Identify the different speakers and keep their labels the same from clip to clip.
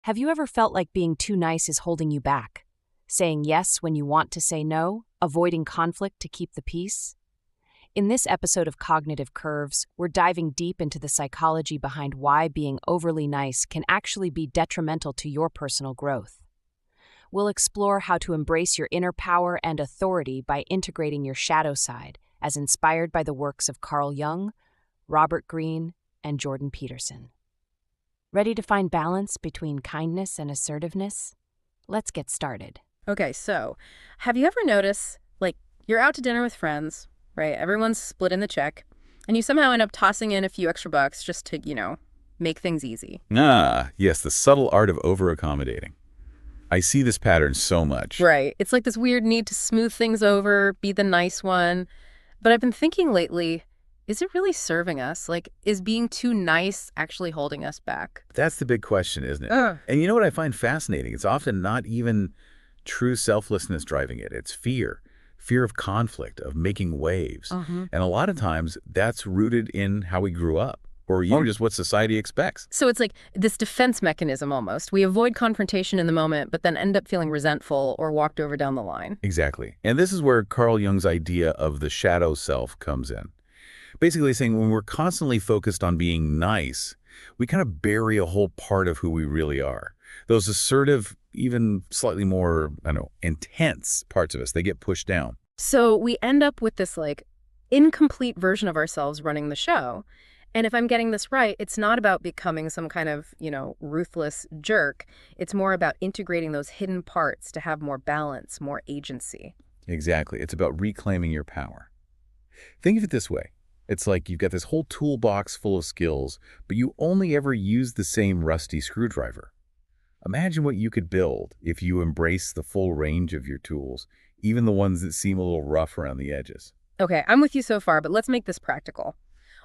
Speaker 1: Have you ever felt like being too nice is holding you back? Saying yes when you want to say no? Avoiding conflict to keep the peace? In this episode of Cognitive Curves, we're diving deep into the psychology behind why being overly nice can actually be detrimental to your personal growth. We'll explore how to embrace your inner power and authority by integrating your shadow side, as inspired by the works of Carl Jung, Robert Greene, and Jordan Peterson. Ready to find balance between kindness and assertiveness? Let's get started.
Speaker 2: Okay, so have you ever noticed, you're out to dinner with friends, right? Everyone's split in the check, and you somehow end up tossing in a few extra bucks just to, make things easy.
Speaker 3: Ah, yes, the subtle art of over-accommodating. I see this pattern so much.
Speaker 2: Right. It's like this weird need to smooth things over, be the nice one. But I've been thinking lately, is it really serving us? Is being too nice actually holding us back?
Speaker 3: That's the big question, isn't it? And you know what I find fascinating? It's often not even true selflessness driving it. It's fear. Fear of conflict, of making waves. And a lot of times that's rooted in how we grew up, or even just what society expects.
Speaker 2: So it's like this defense mechanism almost. We avoid confrontation in the moment, but then end up feeling resentful or walked over down the line.
Speaker 3: Exactly. And this is where Carl Jung's idea of the shadow self comes in. Basically saying when we're constantly focused on being nice, we kind of bury a whole part of who we really are. Those assertive, even slightly more, intense parts of us, they get pushed down.
Speaker 2: So we end up with this incomplete version of ourselves running the show. And if I'm getting this right, it's not about becoming some kind of, ruthless jerk. It's more about integrating those hidden parts to have more balance, more agency.
Speaker 3: Exactly. It's about reclaiming your power. Think of it this way. It's like you've got this whole toolbox full of skills, but you only ever use the same rusty screwdriver. Imagine what you could build if you embrace the full range of your tools, even the ones that seem a little rough around the edges.
Speaker 2: Okay, I'm with you so far, but let's make this practical.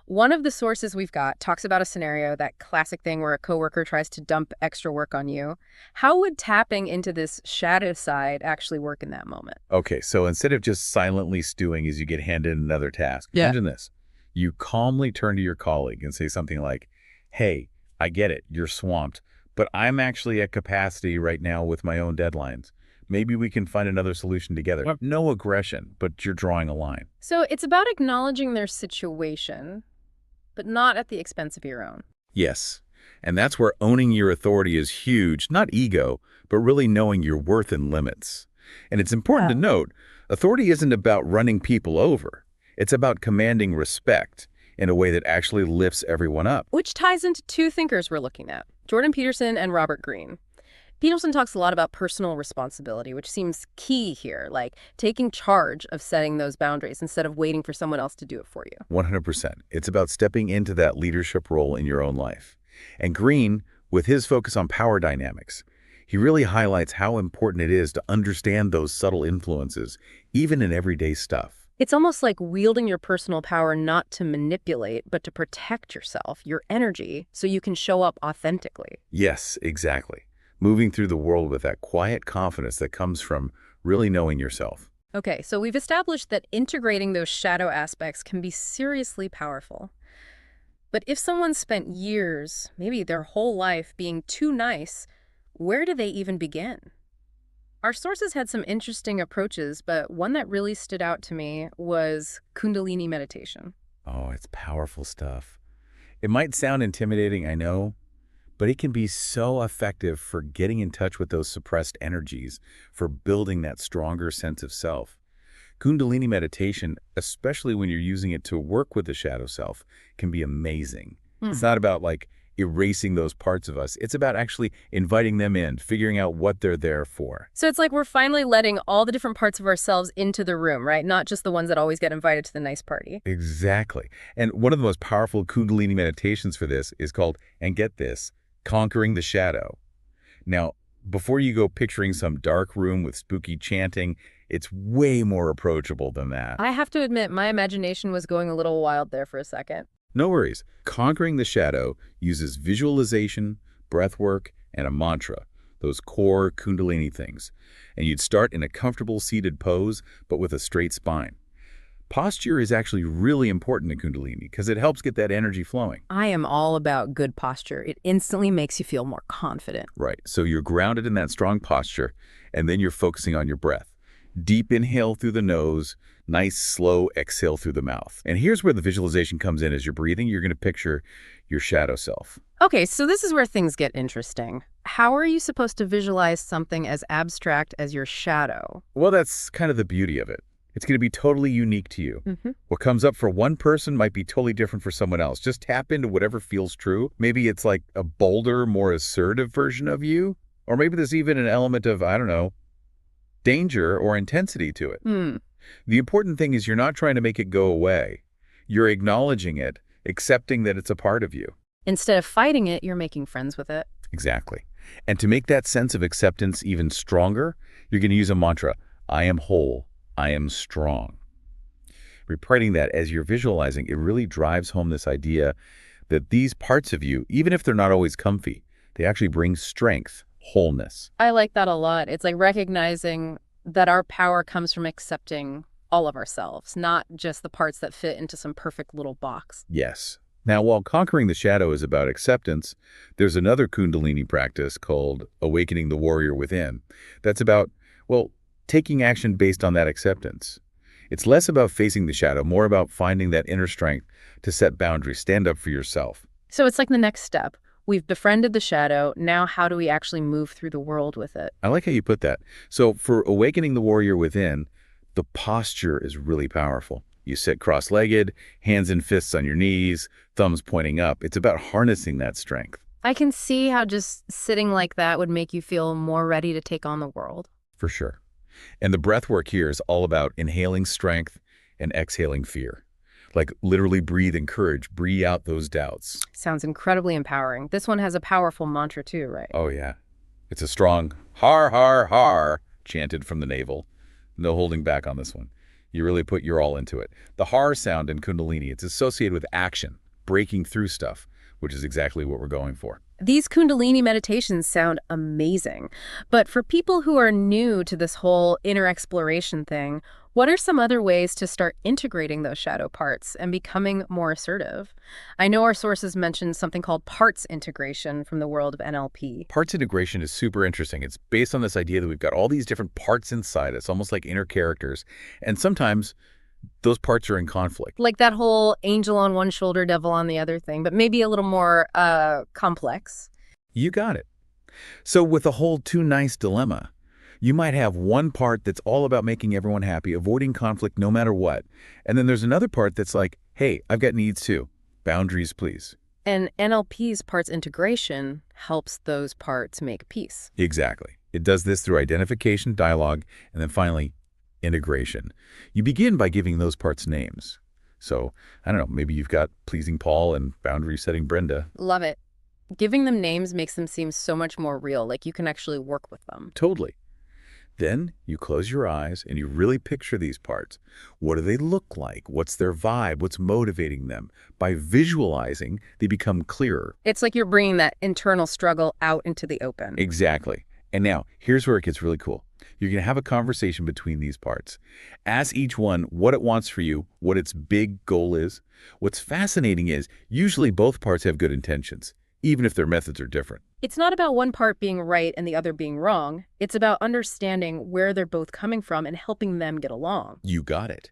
Speaker 2: One of the sources we've got talks about a scenario, that classic thing where a coworker tries to dump extra work on you. How would tapping into this shadow side actually work in that moment?
Speaker 3: Okay, so instead of just silently stewing as you get handed another task, imagine this. You calmly turn to your colleague and say something like, "Hey, I get it, you're swamped, but I'm actually at capacity right now with my own deadlines. Maybe we can find another solution together." No aggression, but you're drawing a line.
Speaker 2: So it's about acknowledging their situation, but not at the expense of your own.
Speaker 3: Yes, and that's where owning your authority is huge, not ego, but really knowing your worth and limits. And it's important to note, authority isn't about running people over. It's about commanding respect in a way that actually lifts everyone up.
Speaker 2: Which ties into two thinkers we're looking at, Jordan Peterson and Robert Greene. Peterson talks a lot about personal responsibility, which seems key here, like taking charge of setting those boundaries instead of waiting for someone else to do it for you.
Speaker 3: 100%. It's about stepping into that leadership role in your own life. And Greene, with his focus on power dynamics, he really highlights how important it is to understand those subtle influences, even in everyday stuff.
Speaker 2: It's almost like wielding your personal power not to manipulate, but to protect yourself, your energy, so you can show up authentically.
Speaker 3: Yes, exactly. Moving through the world with that quiet confidence that comes from really knowing yourself.
Speaker 2: Okay, so we've established that integrating those shadow aspects can be seriously powerful. But if someone spent years, maybe their whole life, being too nice, where do they even begin? Our sources had some interesting approaches, but one that really stood out to me was Kundalini meditation.
Speaker 3: Oh, it's powerful stuff. It might sound intimidating, I know, but it can be so effective for getting in touch with those suppressed energies, for building that stronger sense of self. Kundalini meditation, especially when you're using it to work with the shadow self, can be amazing. It's not about erasing those parts of us. It's about actually inviting them in, figuring out what they're there for.
Speaker 2: So it's like we're finally letting all the different parts of ourselves into the room, right? Not just the ones that always get invited to the nice party.
Speaker 3: Exactly. And one of the most powerful Kundalini meditations for this is called, and get this, Conquering the Shadow. Now, before you go picturing some dark room with spooky chanting, it's way more approachable than that.
Speaker 2: I have to admit, my imagination was going a little wild there for a second.
Speaker 3: No worries. Conquering the Shadow uses visualization, breath work, and a mantra, those core Kundalini things. And you'd start in a comfortable seated pose, but with a straight spine. Posture is actually really important in Kundalini because it helps get that energy flowing.
Speaker 2: I am all about good posture. It instantly makes you feel more confident.
Speaker 3: Right. So you're grounded in that strong posture, and then you're focusing on your breath. Deep inhale through the nose, nice slow exhale through the mouth. And here's where the visualization comes in. As you're breathing, you're going to picture your shadow self.
Speaker 2: Okay, so this is where things get interesting. How are you supposed to visualize something as abstract as your shadow?
Speaker 3: Well, that's kind of the beauty of it. It's going to be totally unique to you. What comes up for one person might be totally different for someone else. Just tap into whatever feels true. Maybe it's like a bolder, more assertive version of you. Or maybe there's even an element of, I don't know, danger or intensity to it. The important thing is you're not trying to make it go away. You're acknowledging it, accepting that it's a part of you.
Speaker 2: Instead of fighting it, you're making friends with it.
Speaker 3: Exactly. And to make that sense of acceptance even stronger, you're going to use a mantra, I am whole, I am strong. Repeating that as you're visualizing, it really drives home this idea that these parts of you, even if they're not always comfy, they actually bring strength, wholeness.
Speaker 2: I like that a lot. It's like recognizing that our power comes from accepting all of ourselves, not just the parts that fit into some perfect little box.
Speaker 3: Yes. Now, while conquering the shadow is about acceptance, there's another Kundalini practice called awakening the warrior within. That's about, well, taking action based on that acceptance. It's less about facing the shadow, more about finding that inner strength to set boundaries, stand up for yourself.
Speaker 2: So it's like the next step. We've befriended the shadow. Now how do we actually move through the world with it?
Speaker 3: I like how you put that. So for awakening the warrior within, the posture is really powerful. You sit cross-legged, hands and fists on your knees, thumbs pointing up. It's about harnessing that strength.
Speaker 2: I can see how just sitting like that would make you feel more ready to take on the world.
Speaker 3: For sure. And the breath work here is all about inhaling strength and exhaling fear. Like literally breathing courage, breathe out those doubts.
Speaker 2: Sounds incredibly empowering. This one has a powerful mantra too, right?
Speaker 3: Oh, yeah. It's a strong har, har, har chanted from the navel. No holding back on this one. You really put your all into it. The har sound in Kundalini, it's associated with action, breaking through stuff, which is exactly what we're going for.
Speaker 2: These Kundalini meditations sound amazing. But for people who are new to this whole inner exploration thing, what are some other ways to start integrating those shadow parts and becoming more assertive? I know our sources mentioned something called parts integration from the world of NLP.
Speaker 3: Parts integration is super interesting. It's based on this idea that we've got all these different parts inside us, almost like inner characters. And sometimes those parts are in conflict.
Speaker 2: Like that whole angel on one shoulder, devil on the other thing, but maybe a little more complex.
Speaker 3: You got it. So with the whole too nice dilemma, you might have one part that's all about making everyone happy, avoiding conflict no matter what. And then there's another part that's like, hey, I've got needs too. Boundaries, please.
Speaker 2: And NLP's parts integration helps those parts make peace.
Speaker 3: Exactly. It does this through identification, dialogue, and then finally, integration. You begin by giving those parts names. So, I don't know, maybe you've got pleasing Paul and boundary-setting Brenda.
Speaker 2: Love it. Giving them names makes them seem so much more real, like you can actually work with them.
Speaker 3: Totally. Then you close your eyes and you really picture these parts. What do they look like? What's their vibe? What's motivating them? By visualizing, they become clearer.
Speaker 2: It's like you're bringing that internal struggle out into the open.
Speaker 3: Exactly. And now, here's where it gets really cool. You're going to have a conversation between these parts. Ask each one what it wants for you, what its big goal is. What's fascinating is usually both parts have good intentions, even if their methods are different.
Speaker 2: It's not about one part being right and the other being wrong. It's about understanding where they're both coming from and helping them get along.
Speaker 3: You got it.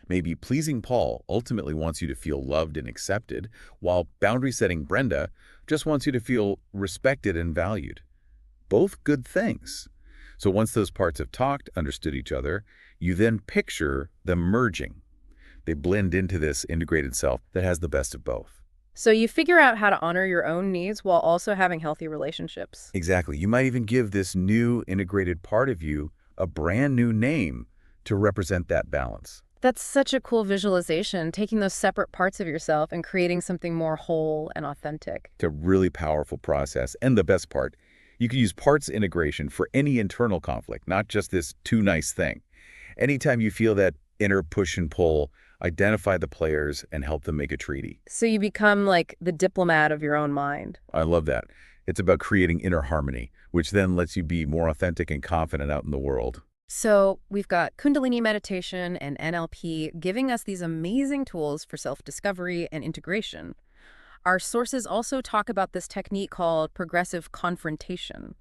Speaker 3: Maybe pleasing Paul ultimately wants you to feel loved and accepted, while boundary-setting Brenda just wants you to feel respected and valued. Both good things. So once those parts have talked, understood each other, you then picture them merging. They blend into this integrated self that has the best of both.
Speaker 2: So you figure out how to honor your own needs while also having healthy relationships.
Speaker 3: Exactly. You might even give this new integrated part of you a brand new name to represent that balance.
Speaker 2: That's such a cool visualization, taking those separate parts of yourself and creating something more whole and authentic.
Speaker 3: It's a really powerful process. And the best part, you can use parts integration for any internal conflict, not just this too nice thing. Anytime you feel that inner push and pull, identify the players and help them make a treaty.
Speaker 2: So you become like the diplomat of your own mind.
Speaker 3: I love that. It's about creating inner harmony, which then lets you be more authentic and confident out in the world.
Speaker 2: So we've got Kundalini meditation and NLP giving us these amazing tools for self-discovery and integration. Our sources also talk about this technique called progressive confrontation.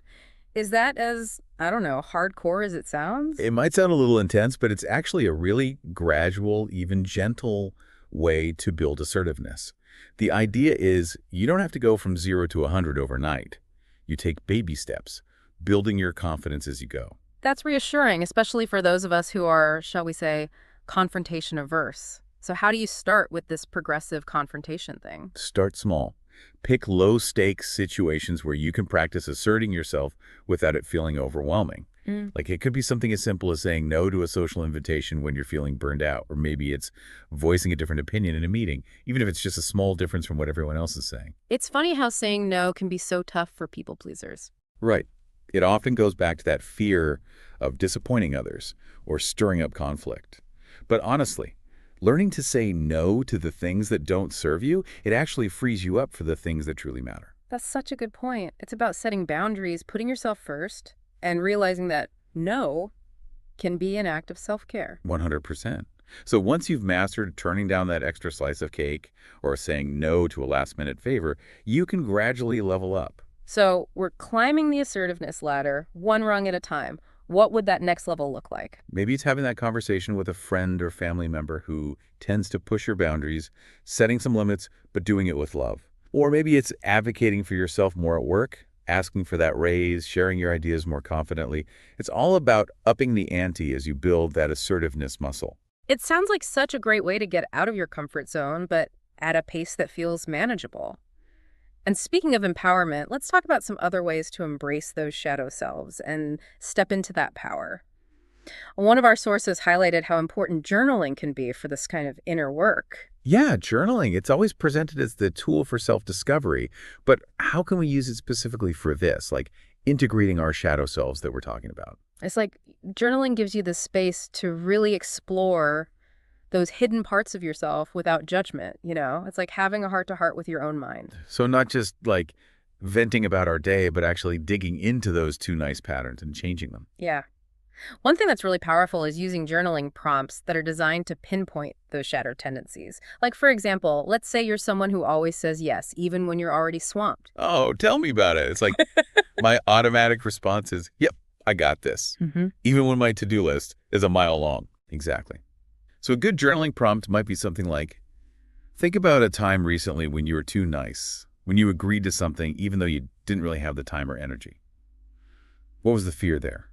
Speaker 2: Is that as, I don't know, hardcore as it sounds?
Speaker 3: It might sound a little intense, but it's actually a really gradual, even gentle way to build assertiveness. The idea is you don't have to go from 0 to 100 overnight. You take baby steps, building your confidence as you go.
Speaker 2: That's reassuring, especially for those of us who are, shall we say, confrontation averse. So how do you start with this progressive confrontation thing?
Speaker 3: Start small. Pick low-stakes situations where you can practice asserting yourself without it feeling overwhelming. Like it could be something as simple as saying no to a social invitation when you're feeling burned out, or maybe it's voicing a different opinion in a meeting, even if it's just a small difference from what everyone else is saying.
Speaker 2: It's funny how saying no can be so tough for people pleasers.
Speaker 3: Right. It often goes back to that fear of disappointing others or stirring up conflict. But honestly, learning to say no to the things that don't serve you, it actually frees you up for the things that truly matter.
Speaker 2: That's such a good point. It's about setting boundaries, putting yourself first, and realizing that no can be an act of self-care.
Speaker 3: 100%. So once you've mastered turning down that extra slice of cake or saying no to a last-minute favor, you can gradually level up.
Speaker 2: So we're climbing the assertiveness ladder, one rung at a time. What would that next level look like?
Speaker 3: Maybe it's having that conversation with a friend or family member who tends to push your boundaries, setting some limits, but doing it with love. Or maybe it's advocating for yourself more at work, asking for that raise, sharing your ideas more confidently. It's all about upping the ante as you build that assertiveness muscle.
Speaker 2: It sounds like such a great way to get out of your comfort zone, but at a pace that feels manageable. And speaking of empowerment, let's talk about some other ways to embrace those shadow selves and step into that power. One of our sources highlighted how important journaling can be for this kind of inner work.
Speaker 3: Yeah, journaling. It's always presented as the tool for self-discovery, but how can we use it specifically for this, like integrating our shadow selves that we're talking about?
Speaker 2: It's like journaling gives you the space to really explore those hidden parts of yourself without judgment, you know? It's like having a heart-to-heart with your own mind.
Speaker 3: So not just like venting about our day, but actually digging into those too nice patterns and changing them.
Speaker 2: Yeah. One thing that's really powerful is using journaling prompts that are designed to pinpoint those shadow tendencies. Like, for example, let's say you're someone who always says yes, even when you're already swamped.
Speaker 3: Oh, tell me about it. It's like my automatic response is, yep, I got this. Even when my to-do list is a mile long. Exactly. So a good journaling prompt might be something like, think about a time recently when you were too nice, when you agreed to something even though you didn't really have the time or energy. What was the fear there?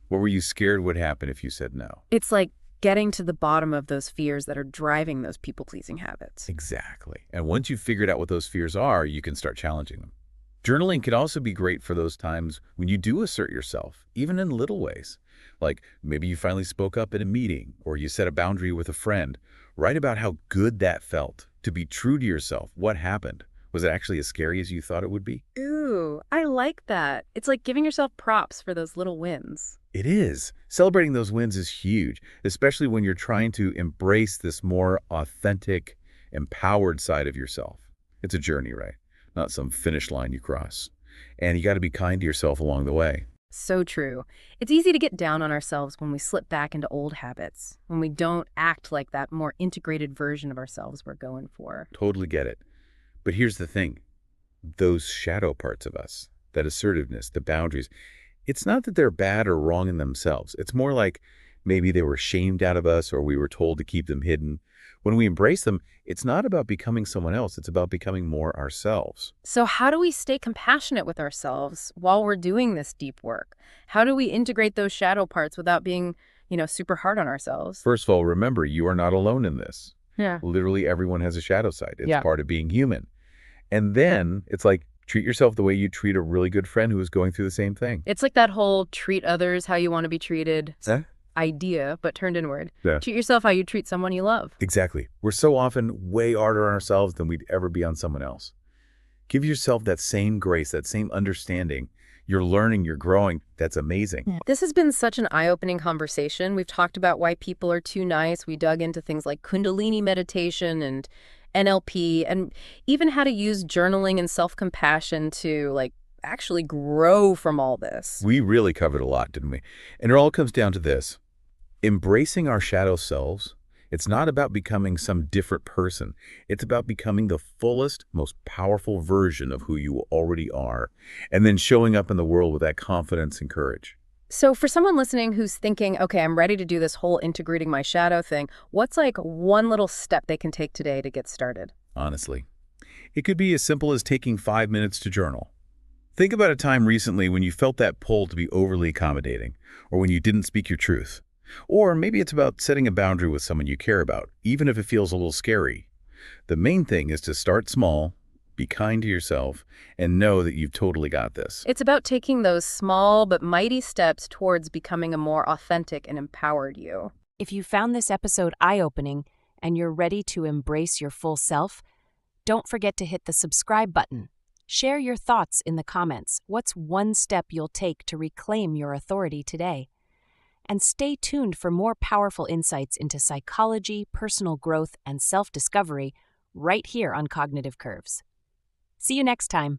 Speaker 3: What were you scared would happen if you said no?
Speaker 2: It's like getting to the bottom of those fears that are driving those people-pleasing habits.
Speaker 3: Exactly. And once you've figured out what those fears are, you can start challenging them. Journaling can also be great for those times when you do assert yourself, even in little ways. Like maybe you finally spoke up at a meeting or you set a boundary with a friend. Write about how good that felt. To be true to yourself, what happened? Was it actually as scary as you thought it would be?
Speaker 2: Ooh, I like that. It's like giving yourself props for those little wins.
Speaker 3: It is. Celebrating those wins is huge, especially when you're trying to embrace this more authentic, empowered side of yourself. It's a journey, right? Not some finish line you cross. And you got to be kind to yourself along the way.
Speaker 2: So true. It's easy to get down on ourselves when we slip back into old habits, when we don't act like that more integrated version of ourselves we're going for.
Speaker 3: Totally get it. But here's the thing. Those shadow parts of us, that assertiveness, the boundaries, it's not that they're bad or wrong in themselves. It's more like maybe they were shamed out of us or we were told to keep them hidden. When we embrace them, it's not about becoming someone else. It's about becoming more ourselves.
Speaker 2: So how do we stay compassionate with ourselves while we're doing this deep work? How do we integrate those shadow parts without being, super hard on ourselves?
Speaker 3: First of all, remember, you are not alone in this.
Speaker 2: Yeah.
Speaker 3: Literally everyone has a shadow side. It's
Speaker 2: Yeah.
Speaker 3: part of being human. And then it's like, treat yourself the way you treat a really good friend who is going through the same thing.
Speaker 2: It's like that whole treat others how you want to be treated idea, but turned inward.
Speaker 3: Yeah.
Speaker 2: Treat yourself how you treat someone you love.
Speaker 3: Exactly. We're so often way harder on ourselves than we'd ever be on someone else. Give yourself that same grace, that same understanding. You're learning, you're growing. That's amazing.
Speaker 2: This has been such an eye-opening conversation. We've talked about why people are too nice. We dug into things like Kundalini meditation and NLP, and even how to use journaling and self-compassion to actually grow from all this?
Speaker 3: We really covered a lot, didn't we? And it all comes down to this. Embracing our shadow selves, it's not about becoming some different person. It's about becoming the fullest, most powerful version of who you already are, and then showing up in the world with that confidence and courage.
Speaker 2: So for someone listening who's thinking, okay, I'm ready to do this whole integrating my shadow thing, what's like one little step they can take today to get started?
Speaker 3: Honestly, it could be as simple as taking 5 minutes to journal. Think about a time recently when you felt that pull to be overly accommodating, or when you didn't speak your truth. Or maybe it's about setting a boundary with someone you care about, even if it feels a little scary. The main thing is to start small, be kind to yourself, and know that you've totally got this.
Speaker 2: It's about taking those small but mighty steps towards becoming a more authentic and empowered you.
Speaker 1: If you found this episode eye-opening and you're ready to embrace your full self, don't forget to hit the subscribe button. Share your thoughts in the comments. What's one step you'll take to reclaim your authority today? And stay tuned for more powerful insights into psychology, personal growth, and self-discovery right here on Cognitive Curves. See you next time.